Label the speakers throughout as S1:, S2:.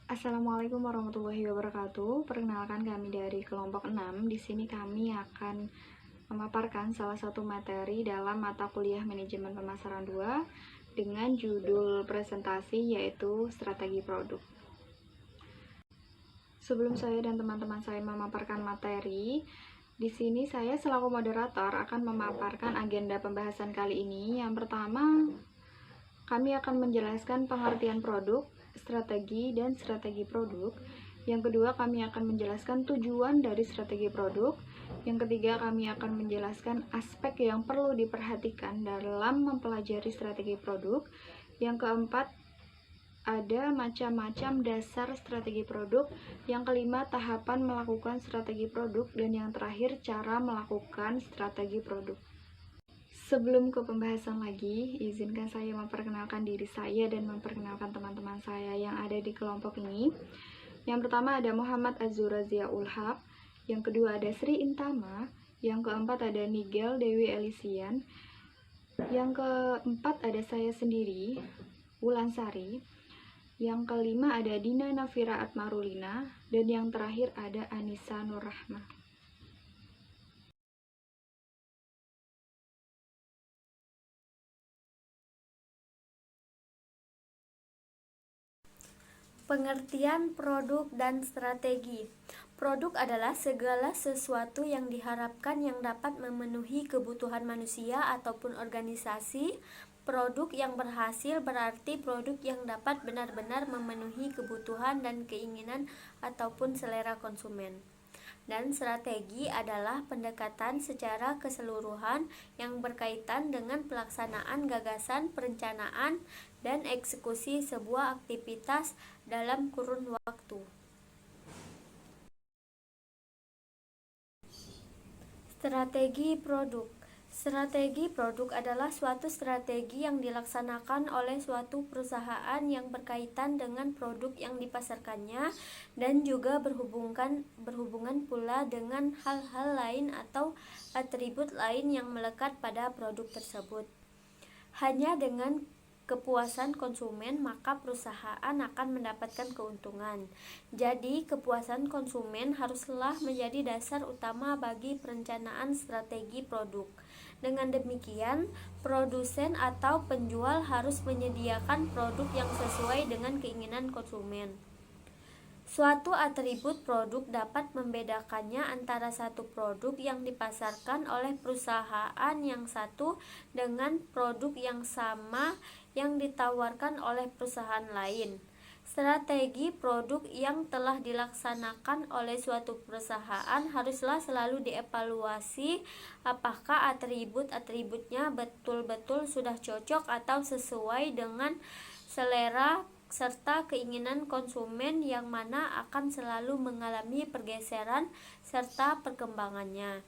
S1: Assalamualaikum warahmatullahi wabarakatuh. Perkenalkan kami dari kelompok 6. Di sini kami akan memaparkan salah satu materi dalam mata kuliah Manajemen Pemasaran 2 dengan judul presentasi yaitu strategi produk. Sebelum saya dan teman-teman saya memaparkan materi, di sini saya selaku moderator akan memaparkan agenda pembahasan kali ini. Yang pertama, kami akan menjelaskan pengertian produk, strategi, dan strategi produk. Yang kedua, kami akan menjelaskan tujuan dari strategi produk. Yang ketiga, kami akan menjelaskan aspek yang perlu diperhatikan dalam mempelajari strategi produk. Yang keempat, ada macam-macam dasar strategi produk. Yang kelima, tahapan melakukan strategi produk. Dan yang terakhir, cara melakukan strategi produk. Sebelum ke pembahasan lagi, izinkan saya memperkenalkan diri saya dan memperkenalkan teman-teman saya yang ada di kelompok ini. Yang pertama ada Muhammad Azura Ziaul Haq, yang kedua ada Sri Intama, yang keempat ada Nigel Dewi Elisian, yang keempat ada saya sendiri, Wulan Sari, yang kelima ada Dina Nafira Atmarulina, dan yang terakhir ada Anissa Nurrahma.
S2: Pengertian produk dan strategi. Produk adalah segala sesuatu yang diharapkan yang dapat memenuhi kebutuhan manusia ataupun organisasi. Produk yang berhasil berarti produk yang dapat benar-benar memenuhi kebutuhan dan keinginan ataupun selera konsumen. Dan strategi adalah pendekatan secara keseluruhan yang berkaitan dengan pelaksanaan gagasan, perencanaan, dan eksekusi sebuah aktivitas dalam kurun waktu. Strategi produk. Strategi produk adalah suatu strategi yang dilaksanakan oleh suatu perusahaan yang berkaitan dengan produk yang dipasarkannya dan juga berhubungan pula dengan hal-hal lain atau atribut lain yang melekat pada produk tersebut. Hanya dengan kepuasan konsumen maka perusahaan akan mendapatkan keuntungan. Jadi, kepuasan konsumen haruslah menjadi dasar utama bagi perencanaan strategi produk. Dengan demikian, produsen atau penjual harus menyediakan produk yang sesuai dengan keinginan konsumen. Suatu atribut produk dapat membedakannya antara satu produk yang dipasarkan oleh perusahaan yang satu dengan produk yang sama yang ditawarkan oleh perusahaan lain. Strategi produk yang telah dilaksanakan oleh suatu perusahaan haruslah selalu dievaluasi apakah atribut-atributnya betul-betul sudah cocok atau sesuai dengan selera serta keinginan konsumen yang mana akan selalu mengalami pergeseran serta perkembangannya.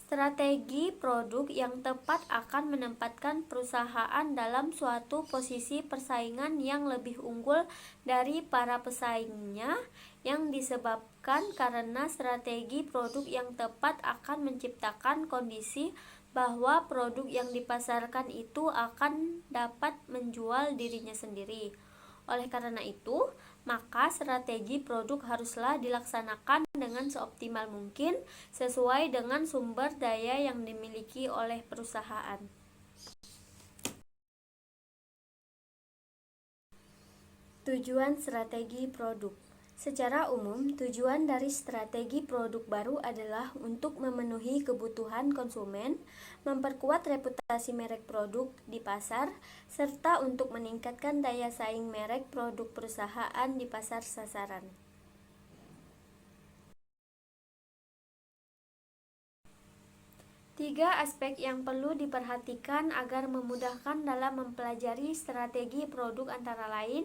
S2: Strategi produk yang tepat akan menempatkan perusahaan dalam suatu posisi persaingan yang lebih unggul dari para pesaingnya yang disebabkan karena strategi produk yang tepat akan menciptakan kondisi bahwa produk yang dipasarkan itu akan dapat menjual dirinya sendiri. Oleh karena itu, maka strategi produk haruslah dilaksanakan dengan seoptimal mungkin sesuai dengan sumber daya yang dimiliki oleh perusahaan. Tujuan strategi produk. Secara umum, tujuan dari strategi produk baru adalah untuk memenuhi kebutuhan konsumen, memperkuat reputasi merek produk di pasar, serta untuk meningkatkan daya saing merek produk perusahaan di pasar sasaran. Tiga aspek yang perlu diperhatikan agar memudahkan dalam mempelajari strategi produk antara lain,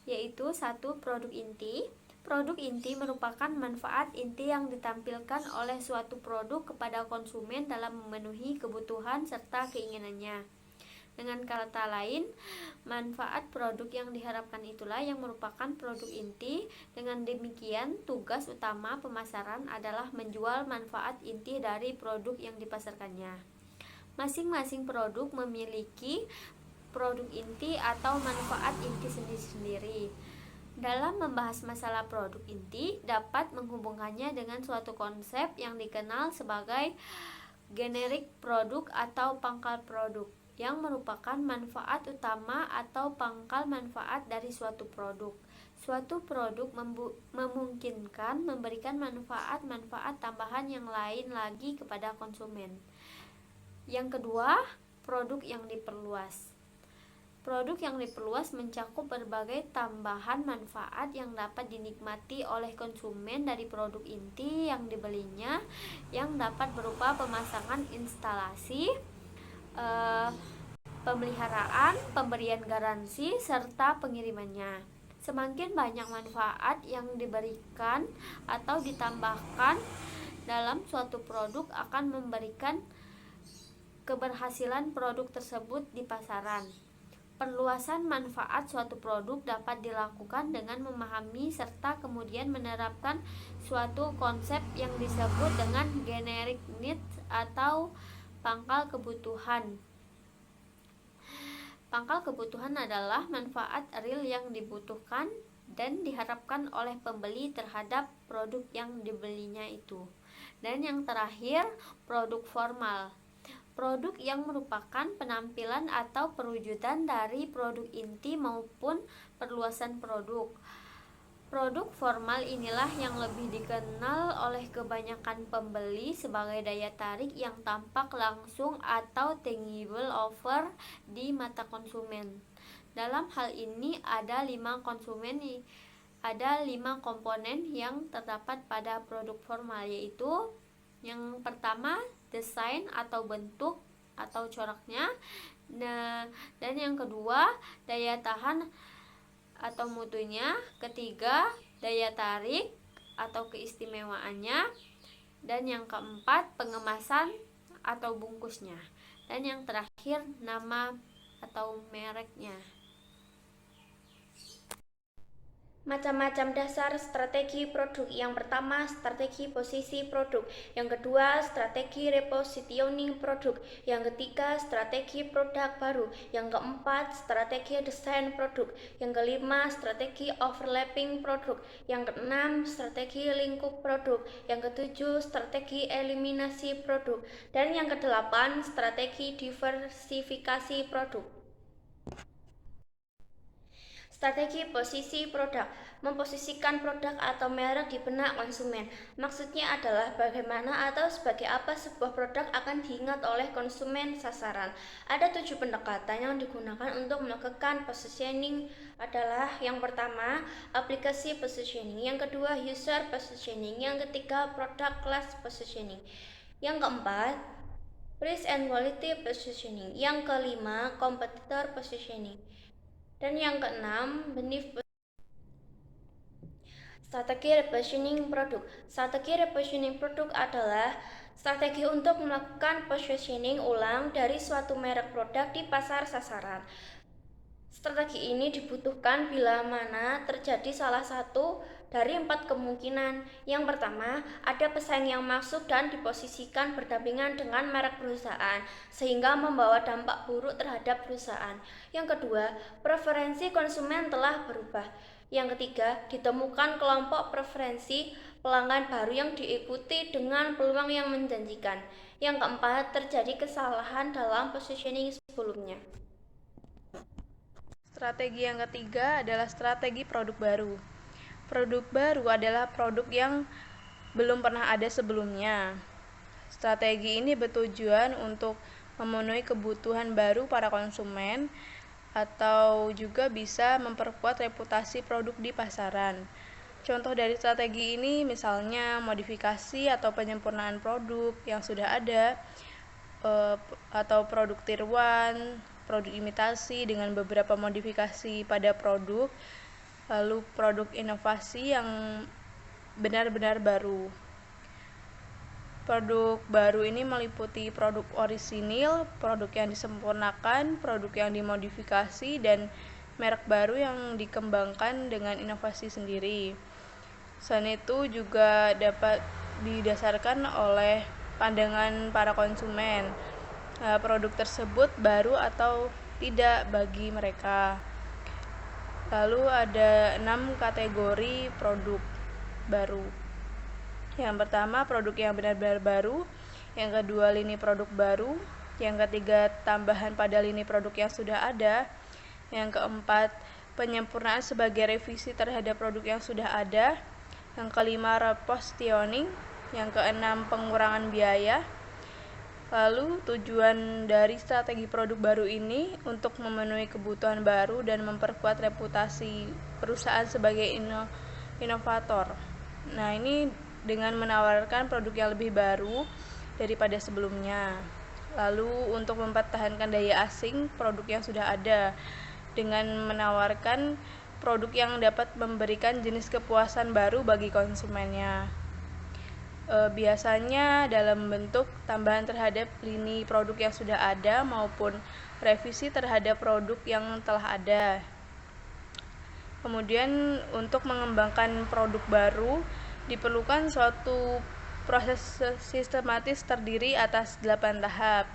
S2: yaitu 1. Produk inti. Produk inti merupakan manfaat inti yang ditampilkan oleh suatu produk kepada konsumen dalam memenuhi kebutuhan serta keinginannya. Dengan kata lain, manfaat produk yang diharapkan itulah yang merupakan produk inti. Dengan demikian, tugas utama pemasaran adalah menjual manfaat inti dari produk yang dipasarkannya. Masing-masing produk memiliki produk inti atau manfaat inti sendiri-sendiri. Dalam membahas masalah produk inti, dapat menghubungkannya dengan suatu konsep yang dikenal sebagai generik produk atau pangkal produk, yang merupakan manfaat utama atau pangkal manfaat dari suatu produk. Suatu produk memungkinkan memberikan manfaat-manfaat tambahan yang lain lagi kepada konsumen. Yang kedua, produk yang diperluas. Produk yang diperluas mencakup berbagai tambahan manfaat yang dapat dinikmati oleh konsumen dari produk inti yang dibelinya, yang dapat berupa pemasangan instalasi, pemeliharaan, pemberian garansi, serta pengirimannya. Semakin banyak manfaat yang diberikan atau ditambahkan dalam suatu produk akan memberikan keberhasilan produk tersebut di pasaran. Perluasan manfaat suatu produk dapat dilakukan dengan memahami serta kemudian menerapkan suatu konsep yang disebut dengan generic needs atau pangkal kebutuhan. Pangkal kebutuhan adalah manfaat real yang dibutuhkan dan diharapkan oleh pembeli terhadap produk yang dibelinya itu. Dan yang terakhir, produk formal. Produk yang merupakan penampilan atau perwujudan dari produk inti maupun perluasan produk. Produk formal inilah yang lebih dikenal oleh kebanyakan pembeli sebagai daya tarik yang tampak langsung atau tangible offer di mata konsumen. Dalam hal ini ada 5 komponen yang terdapat pada produk formal, yaitu yang pertama, desain atau bentuk atau coraknya. Dan yang kedua, daya tahan atau mutunya. Ketiga, daya tarik atau keistimewaannya. Dan yang keempat, pengemasan atau bungkusnya. Dan yang terakhir, nama atau mereknya.
S3: Macam-macam dasar strategi produk. Yang pertama, strategi posisi produk. Yang kedua, strategi repositioning produk. Yang ketiga, strategi produk baru. Yang keempat, strategi desain produk. Yang kelima, strategi overlapping produk. Yang keenam, strategi lingkup produk. Yang ketujuh, strategi eliminasi produk. Dan yang kedelapan, strategi diversifikasi produk. Strategi posisi produk. Memposisikan produk atau merek di benak konsumen. Maksudnya adalah bagaimana atau sebagai apa sebuah produk akan diingat oleh konsumen sasaran. Ada 7 pendekatan yang digunakan untuk melakukan positioning adalah: yang pertama, aplikasi positioning, yang kedua, user positioning, yang ketiga, product class positioning, yang keempat, price and quality positioning, yang kelima, competitor positioning, dan yang keenam, benefit. Strategi repositioning produk. Strategi repositioning produk adalah strategi untuk melakukan positioning ulang dari suatu merek produk di pasar sasaran. Strategi ini dibutuhkan bila mana terjadi salah satu dari 4 kemungkinan. Yang pertama, ada pesaing yang masuk dan diposisikan berdampingan dengan merek perusahaan, sehingga membawa dampak buruk terhadap perusahaan. Yang kedua, preferensi konsumen telah berubah. Yang ketiga, ditemukan kelompok preferensi pelanggan baru yang diikuti dengan peluang yang menjanjikan. Yang keempat, terjadi kesalahan dalam positioning sebelumnya.
S4: Strategi yang ketiga adalah strategi produk baru. Produk baru adalah produk yang belum pernah ada sebelumnya. Strategi ini bertujuan untuk memenuhi kebutuhan baru para konsumen atau juga bisa memperkuat reputasi produk di pasaran. Contoh dari strategi ini misalnya modifikasi atau penyempurnaan produk yang sudah ada, atau produk tier 1, produk imitasi dengan beberapa modifikasi pada produk, lalu produk inovasi yang benar-benar baru. Produk baru ini meliputi produk orisinil, produk yang disempurnakan, produk yang dimodifikasi, dan merek baru yang dikembangkan dengan inovasi sendiri. Selain itu juga dapat didasarkan oleh pandangan para konsumen, produk tersebut baru atau tidak bagi mereka. Lalu ada 6 kategori produk baru. Yang pertama, produk yang benar-benar baru. Yang kedua, lini produk baru. Yang ketiga, tambahan pada lini produk yang sudah ada. Yang keempat, penyempurnaan sebagai revisi terhadap produk yang sudah ada. Yang kelima, repositioning. Yang keenam, pengurangan biaya. Lalu tujuan dari strategi produk baru ini untuk memenuhi kebutuhan baru dan memperkuat reputasi perusahaan sebagai inovator. Nah, ini dengan menawarkan produk yang lebih baru daripada sebelumnya. Lalu untuk mempertahankan daya asing produk yang sudah ada dengan menawarkan produk yang dapat memberikan jenis kepuasan baru bagi konsumennya. Biasanya dalam bentuk tambahan terhadap lini produk yang sudah ada maupun revisi terhadap produk yang telah ada. Kemudian untuk mengembangkan produk baru diperlukan suatu proses sistematis terdiri atas 8 tahap,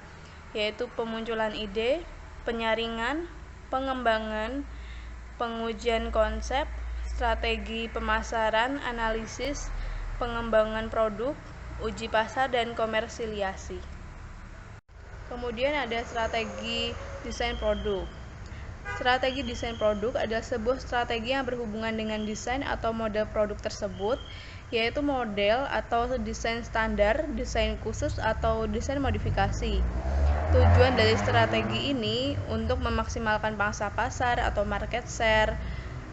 S4: yaitu pemunculan ide, penyaringan, pengembangan, pengujian konsep, strategi pemasaran, analisis, pengembangan produk, uji pasar, dan komersilisasi. Kemudian ada strategi desain produk. Strategi desain produk adalah sebuah strategi yang berhubungan dengan desain atau model produk tersebut, yaitu model atau desain standar, desain khusus, atau desain modifikasi. Tujuan dari strategi ini untuk memaksimalkan pangsa pasar atau market share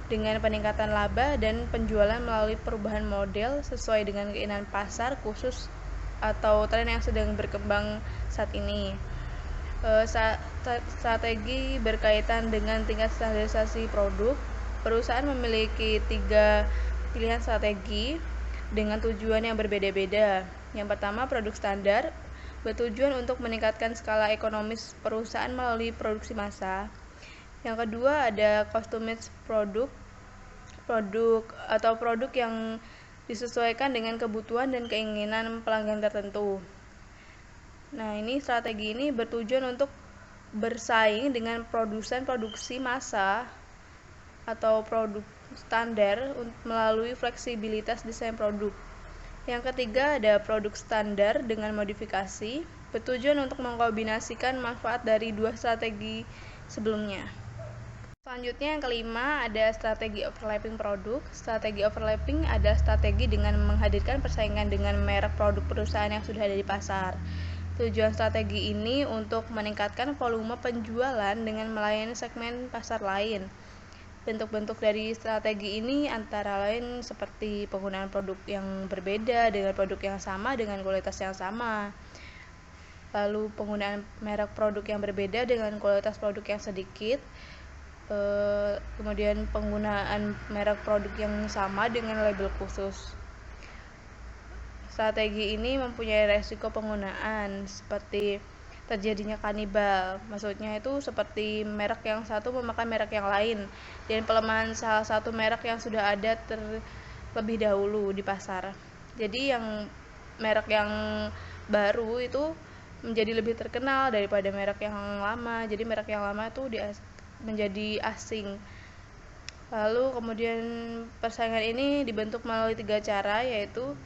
S4: dengan peningkatan laba dan penjualan melalui perubahan model sesuai dengan keinginan pasar khusus atau tren yang sedang berkembang saat ini. Strategi berkaitan dengan tingkat standarisasi produk. Perusahaan memiliki 3 pilihan strategi dengan tujuan yang berbeda-beda. Yang pertama, produk standar bertujuan untuk meningkatkan skala ekonomis perusahaan melalui produksi massal. Yang kedua ada customized produk atau produk yang disesuaikan dengan kebutuhan dan keinginan pelanggan tertentu. Nah, ini strategi ini bertujuan untuk bersaing dengan produsen produksi massa atau produk standar melalui fleksibilitas desain produk. Yang ketiga ada produk standar dengan modifikasi, bertujuan untuk mengkombinasikan manfaat dari 2 strategi sebelumnya. Selanjutnya yang kelima ada strategi overlapping produk. Strategi overlapping adalah strategi dengan menghadirkan persaingan dengan merek produk perusahaan yang sudah ada di pasar. Tujuan strategi ini untuk meningkatkan volume penjualan dengan melayani segmen pasar lain. Bentuk-bentuk dari strategi ini antara lain seperti penggunaan produk yang berbeda dengan produk yang sama dengan kualitas yang sama. Lalu penggunaan merek produk yang berbeda dengan kualitas produk yang sedikit. Kemudian penggunaan merek produk yang sama dengan label khusus. Strategi ini mempunyai resiko penggunaan seperti terjadinya kanibal, maksudnya itu seperti merek yang satu memakan merek yang lain dan pelemahan salah satu merek yang sudah ada terlebih dahulu di pasar. Jadi yang merek yang baru itu menjadi lebih terkenal daripada merek yang lama, jadi merek yang lama itu menjadi asing. Lalu kemudian persaingan ini dibentuk melalui 3 cara, yaitu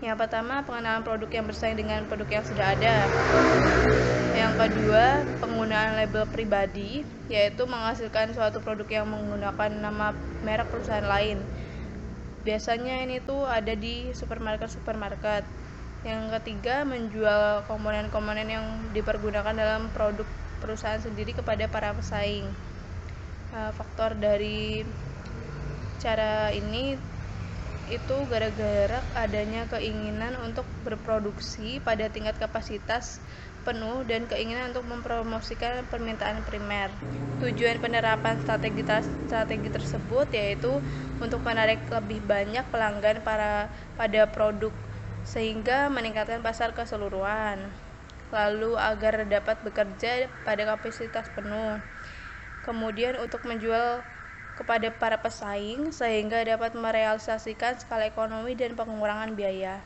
S4: yang pertama pengenalan produk yang bersaing dengan produk yang sudah ada. Yang kedua penggunaan label pribadi, yaitu menghasilkan suatu produk yang menggunakan nama merek perusahaan lain. Biasanya ini tuh ada di supermarket. Yang ketiga menjual komponen-komponen yang dipergunakan dalam produk perusahaan sendiri kepada para pesaing. Faktor dari cara ini itu gara-gara adanya keinginan untuk berproduksi pada tingkat kapasitas penuh dan keinginan untuk mempromosikan permintaan primer. Tujuan penerapan strategi tersebut yaitu untuk menarik lebih banyak pelanggan pada produk sehingga meningkatkan pasar keseluruhan. Lalu agar dapat bekerja pada kapasitas penuh. Kemudian untuk menjual kepada para pesaing sehingga dapat merealisasikan skala ekonomi dan pengurangan biaya.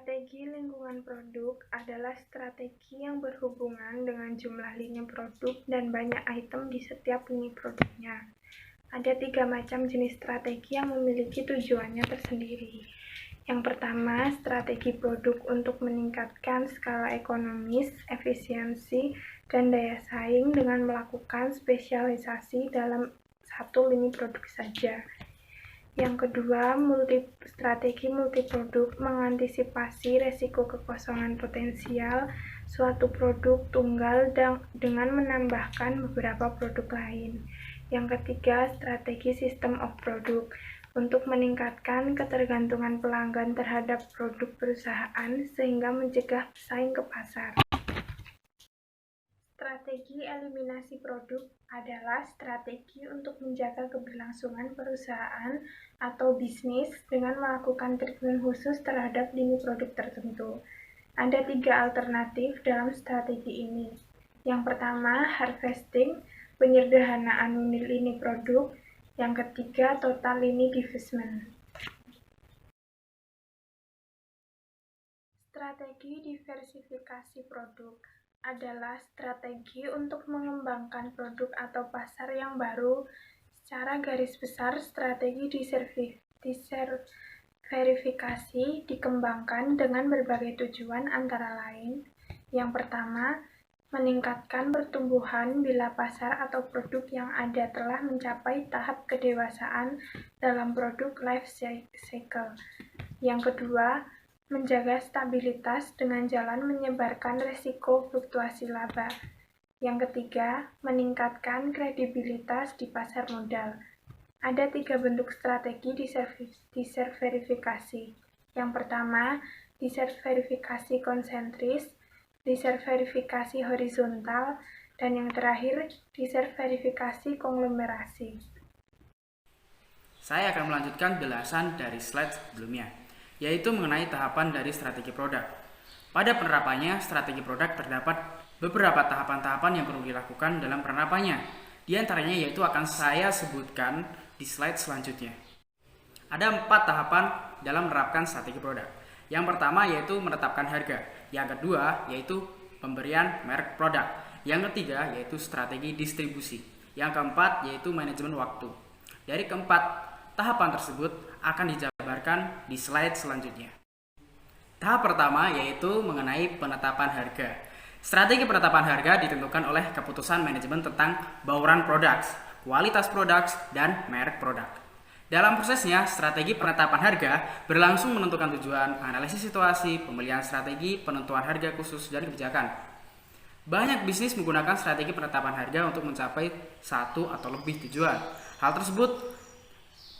S5: Strategi lingkungan produk adalah strategi yang berhubungan dengan jumlah lini produk dan banyak item di setiap lini produknya. Ada 3 macam jenis strategi yang memiliki tujuannya tersendiri. Yang pertama, strategi produk untuk meningkatkan skala ekonomis, efisiensi, dan daya saing dengan melakukan spesialisasi dalam satu lini produk saja. Yang kedua, strategi multiproduk mengantisipasi resiko kekosongan potensial suatu produk tunggal dengan menambahkan beberapa produk lain. Yang ketiga, strategi system of product untuk meningkatkan ketergantungan pelanggan terhadap produk perusahaan sehingga mencegah pesaing ke pasar. Strategi eliminasi produk adalah strategi untuk menjaga keberlangsungan perusahaan atau bisnis dengan melakukan treatment khusus terhadap lini produk tertentu. Ada 3 alternatif dalam strategi ini. Yang pertama, harvesting, penyederhanaan lini produk. Yang ketiga, total lini divestment. Strategi diversifikasi produk adalah strategi untuk mengembangkan produk atau pasar yang baru. Secara garis besar, strategi diversifikasi dikembangkan dengan berbagai tujuan antara lain. Yang pertama, meningkatkan pertumbuhan bila pasar atau produk yang ada telah mencapai tahap kedewasaan dalam produk life cycle. Yang kedua, menjaga stabilitas dengan jalan menyebarkan resiko fluktuasi laba. Yang ketiga, meningkatkan kredibilitas di pasar modal. Ada 3 bentuk strategi diversifikasi. Yang pertama, diversifikasi konsentris, diversifikasi horizontal, dan yang terakhir, diversifikasi konglomerasi.
S6: Saya akan melanjutkan jelasan dari slide sebelumnya, yaitu mengenai tahapan dari strategi produk. Pada penerapannya, strategi produk terdapat beberapa tahapan-tahapan yang perlu dilakukan dalam penerapannya. Di antaranya yaitu akan saya sebutkan di slide selanjutnya. Ada 4 tahapan dalam menerapkan strategi produk. Yang pertama yaitu menetapkan harga. Yang kedua yaitu pemberian merek produk. Yang ketiga yaitu strategi distribusi. Yang keempat yaitu manajemen waktu. Dari keempat tahapan tersebut akan dijabarkan di slide selanjutnya. Tahap pertama yaitu mengenai penetapan harga. Strategi penetapan harga ditentukan oleh keputusan manajemen tentang bauran produk, kualitas produk, dan merek produk. Dalam prosesnya, strategi penetapan harga berlangsung menentukan tujuan, analisis situasi, pemilihan strategi, penentuan harga khusus, dan kebijakan. Banyak bisnis menggunakan strategi penetapan harga untuk mencapai satu atau lebih tujuan. Hal tersebut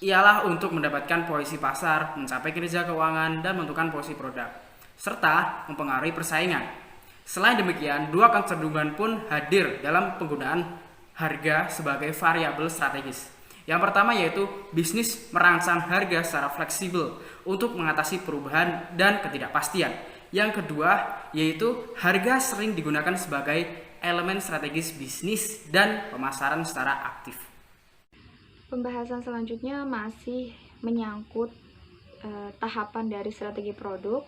S6: ialah untuk mendapatkan posisi pasar, mencapai kinerja keuangan, dan menentukan posisi produk, serta mempengaruhi persaingan. Selain demikian, 2 kecenderungan pun hadir dalam penggunaan harga sebagai variabel strategis. Yang pertama yaitu bisnis merangsang harga secara fleksibel untuk mengatasi perubahan dan ketidakpastian. Yang kedua yaitu harga sering digunakan sebagai elemen strategis bisnis dan pemasaran secara aktif.
S1: Pembahasan selanjutnya masih menyangkut tahapan dari strategi produk.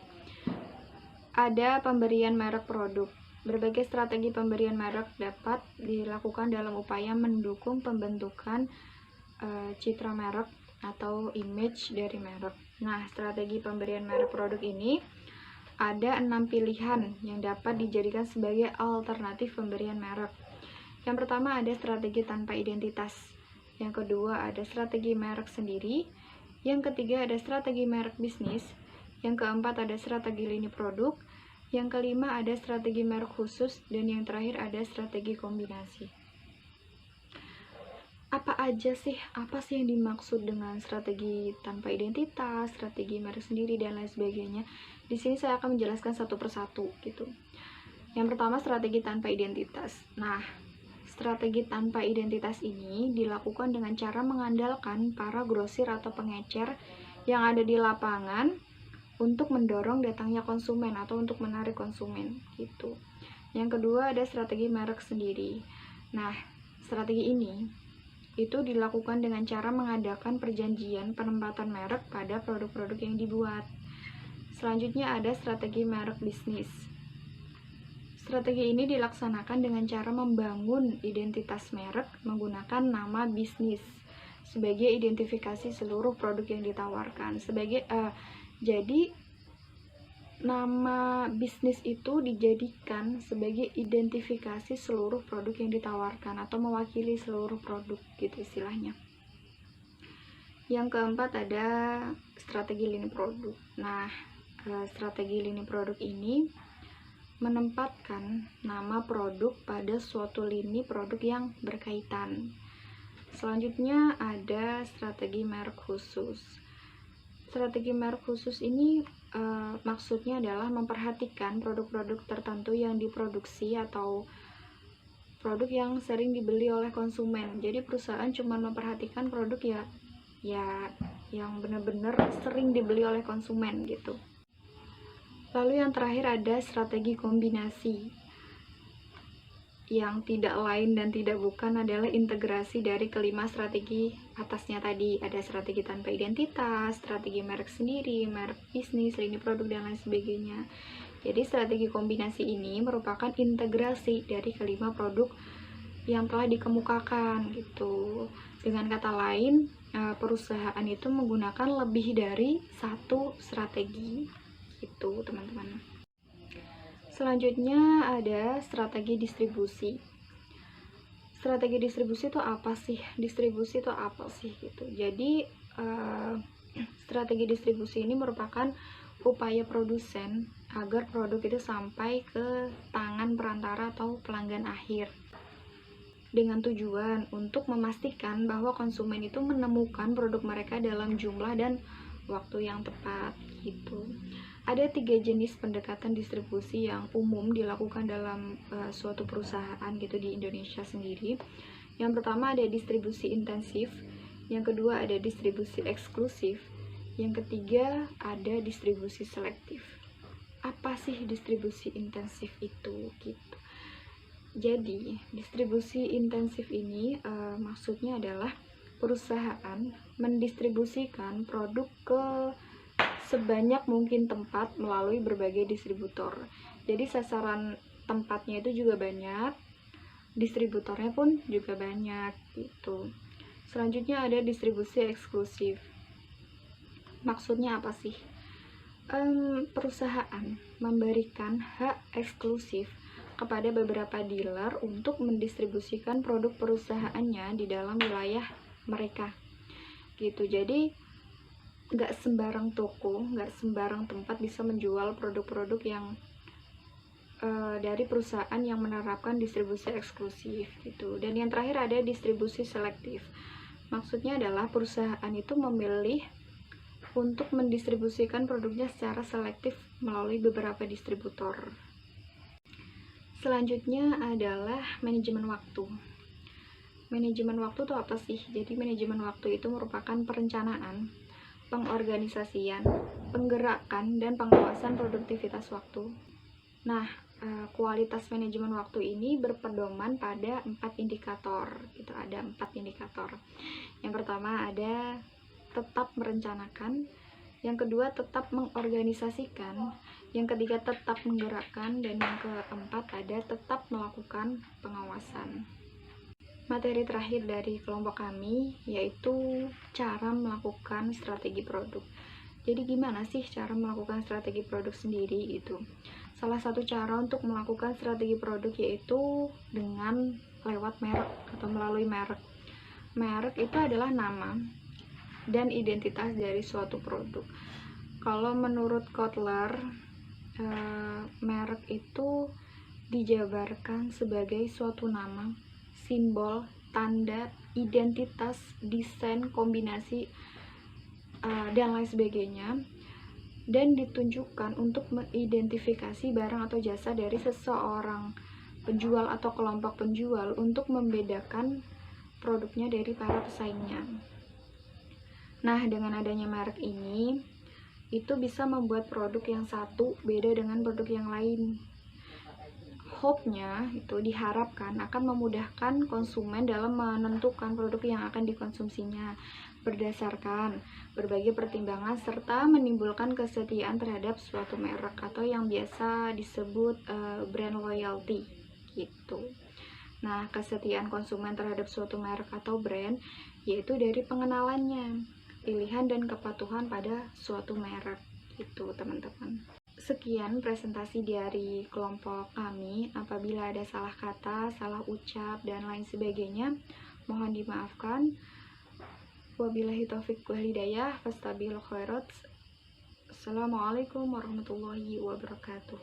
S1: Ada pemberian merek produk. Berbagai strategi pemberian merek dapat dilakukan dalam upaya mendukung pembentukan citra merek atau image dari merek. Nah, strategi pemberian merek produk ini ada 6 pilihan yang dapat dijadikan sebagai alternatif pemberian merek. Yang pertama ada strategi tanpa identitas. Yang kedua ada strategi merek sendiri. Yang ketiga ada strategi merek bisnis. Yang keempat ada strategi lini produk. Yang kelima ada strategi merek khusus. Dan yang terakhir ada strategi kombinasi. Apa sih yang dimaksud dengan strategi tanpa identitas, strategi merek sendiri, dan lain sebagainya? Di sini saya akan menjelaskan satu persatu gitu. Yang pertama strategi tanpa identitas. Nah, strategi tanpa identitas ini dilakukan dengan cara mengandalkan para grosir atau pengecer yang ada di lapangan untuk mendorong datangnya konsumen atau untuk menarik konsumen gitu. Yang kedua ada strategi merek sendiri. Nah, strategi ini itu dilakukan dengan cara mengadakan perjanjian penempatan merek pada produk-produk yang dibuat. Selanjutnya ada strategi merek bisnis. Strategi ini dilaksanakan dengan cara membangun identitas merek menggunakan nama bisnis sebagai identifikasi seluruh produk yang ditawarkan. Jadi nama bisnis itu dijadikan sebagai identifikasi seluruh produk yang ditawarkan atau mewakili seluruh produk gitu istilahnya. Yang keempat ada strategi lini produk. Nah, strategi lini produk ini menempatkan nama produk pada suatu lini produk yang berkaitan. Selanjutnya ada strategi merek khusus. Strategi merek khusus ini maksudnya adalah memperhatikan produk-produk tertentu yang diproduksi atau produk yang sering dibeli oleh konsumen. Jadi perusahaan cuma memperhatikan produk ya yang benar-benar sering dibeli oleh konsumen gitu. Lalu yang terakhir ada strategi kombinasi. Yang tidak lain dan tidak bukan adalah integrasi dari kelima strategi atasnya tadi. Ada strategi tanpa identitas, strategi merek sendiri, merek bisnis, lini produk, dan lain sebagainya. Jadi strategi kombinasi ini merupakan integrasi dari kelima produk yang telah dikemukakan gitu. Dengan kata lain, perusahaan itu menggunakan lebih dari satu strategi gitu, teman-teman. Selanjutnya ada strategi distribusi. Strategi distribusi itu apa sih? Distribusi itu apa sih gitu. Jadi strategi distribusi ini merupakan upaya produsen agar produk itu sampai ke tangan perantara atau pelanggan akhir, dengan tujuan untuk memastikan bahwa konsumen itu menemukan produk mereka dalam jumlah dan waktu yang tepat gitu. Ada 3 jenis pendekatan distribusi yang umum dilakukan dalam suatu perusahaan gitu di Indonesia sendiri. Yang pertama ada distribusi intensif, yang kedua ada distribusi eksklusif, yang ketiga ada distribusi selektif. Apa sih distribusi intensif itu gitu? Jadi, distribusi intensif ini maksudnya adalah perusahaan mendistribusikan produk ke sebanyak mungkin tempat melalui berbagai distributor. Jadi sasaran tempatnya itu juga banyak, distributornya pun juga banyak gitu. Selanjutnya ada distribusi eksklusif. Maksudnya apa sih? Perusahaan memberikan hak eksklusif kepada beberapa dealer untuk mendistribusikan produk perusahaannya di dalam wilayah mereka gitu. Jadi nggak sembarang toko, nggak sembarang tempat bisa menjual produk-produk yang dari perusahaan yang menerapkan distribusi eksklusif gitu. Dan yang terakhir ada distribusi selektif. Maksudnya adalah perusahaan itu memilih untuk mendistribusikan produknya secara selektif melalui beberapa distributor. Selanjutnya adalah manajemen waktu. Manajemen waktu itu apa sih? Jadi manajemen waktu itu merupakan perencanaan, pengorganisasian, penggerakan, dan pengawasan produktivitas waktu. Nah, kualitas manajemen waktu ini berpedoman pada 4 indikator. Gitu, ada 4 indikator. Yang pertama ada tetap merencanakan, yang kedua tetap mengorganisasikan, yang ketiga tetap menggerakkan, dan yang keempat ada tetap melakukan pengawasan. Materi terakhir dari kelompok kami yaitu cara melakukan strategi produk. Jadi gimana sih cara melakukan strategi produk sendiri itu? Salah satu cara untuk melakukan strategi produk yaitu dengan lewat merek atau melalui merek. Merek itu adalah nama dan identitas dari suatu produk. Kalau menurut Kotler, merek itu dijabarkan sebagai suatu nama, simbol, tanda, identitas, desain, kombinasi, dan lain sebagainya, dan ditunjukkan untuk mengidentifikasi barang atau jasa dari seseorang penjual atau kelompok penjual untuk membedakan produknya dari para pesaingnya. Nah, dengan adanya merek ini, itu bisa membuat produk yang satu beda dengan produk yang lain. hope-nya itu diharapkan akan memudahkan konsumen dalam menentukan produk yang akan dikonsumsinya berdasarkan berbagai pertimbangan serta menimbulkan kesetiaan terhadap suatu merek atau yang biasa disebut brand loyalty gitu. Nah, kesetiaan konsumen terhadap suatu merek atau brand yaitu dari pengenalannya, pilihan dan kepatuhan pada suatu merek gitu, teman-teman. Sekian presentasi dari kelompok kami. Apabila ada salah kata, salah ucap, dan lain sebagainya, mohon dimaafkan. Wabillahi taufiq wal hidayah, fastabiqul khairat. Assalamualaikum warahmatullahi wabarakatuh.